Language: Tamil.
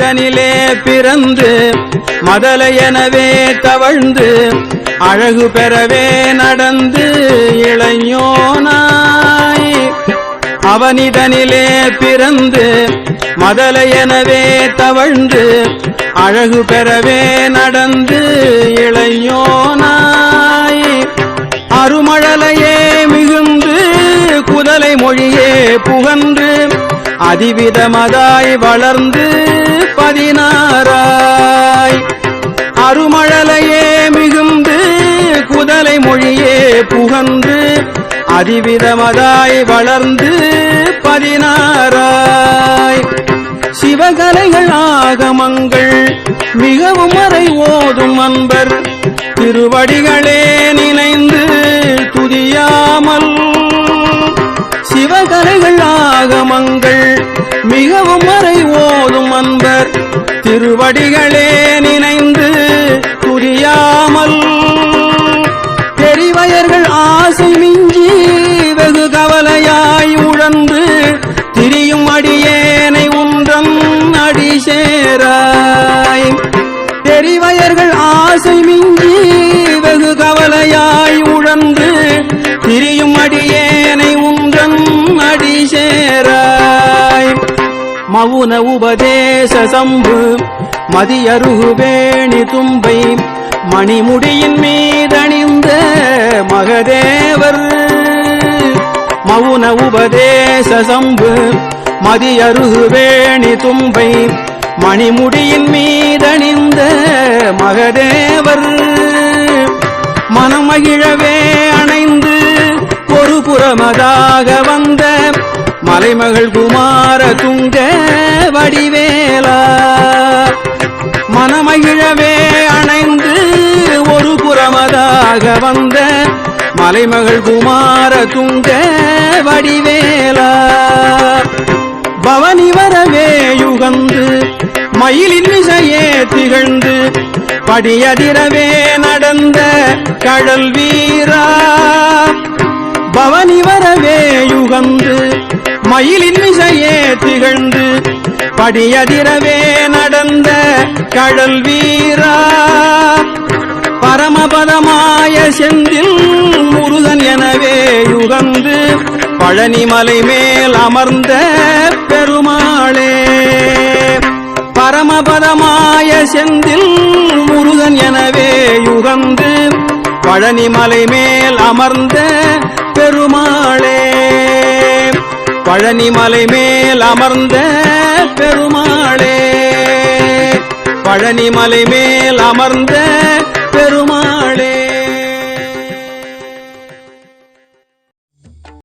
அவனிதனிலே பிறந்து மதலையெனவே தவழ்ந்து அழகு பெறவே நடந்து இளைஞனாய் அவனிதனிலே பிறந்து மதலையெனவே தவழ்ந்து அழகு பெறவே நடந்து இளைஞனாய் அருமழலையே மிகுந்து குதலை மொழியே புகன்று அதிவிதமதாய் வளர்ந்து 16 அருமழலையே மிகுந்து குதலை மொழியே புகன்று அதிவிதமதாய் வளர்ந்து 16 சிவகலைகள் ஆகமங்கள் மிகவும் அறை ஓதும் அன்பர் திருவடிகளே நினைந்து துதியாமல் சிவகலைகள் ஆகமங்கள் மிகவும் அறை ஓதும் அன்பர் திருவடிகளே நினைந்து துதியாமல் தெரிவயர்கள் ஆசை மிஞ்சி வெகு கவலையாய் உழன்று திரியும் அடியேனை உன்றன் அடி சேராய் தெரிவயர்கள் ஆசை மிஞ்சி வெகு கவலையாய் உழன்று திரியும் அடியேனை உன்றன் அடி சேராய் மவுன உபதேச சம்பு மதியருகு வேணி தும்பை மணிமுடியின் மீதணிந்த மகதேவர் மவுன உபதேச சம்பு மதியருகு வேணி தும்பை மணிமுடியின் மீதணிந்த மகதேவர் மனமகிழவே அணைந்து ஒரு புறமதாக வந்த மலைமகள் குமார துங்க வடிவேலா மனமகிழவே அணைந்து ஒரு புறமதாக வந்த மலைமகள் குமார துங்க வடிவேலா பவனி வரவே யுகந்து மயிலின் மிசையே திகழ்ந்து படியதிரவே நடந்த கடல் வீரா பவனி வரவே யுகந்து மயிலின் மிசையே திகழ்ந்து படியதிரவே நடந்த கடல் வீரா பரமபதமாய செந்தில் முருகன் எனவே யுகந்து பழனிமலை மேல் அமர்ந்த பெருமாளே பரமபதமாய செந்தில் முருகன் எனவே யுகந்து பழனிமலை மேல் அமர்ந்த பெருமாளே பழனிமலை மேல் அமர்ந்த பெருமாளே பழனிமலை மேல் அமர்ந்த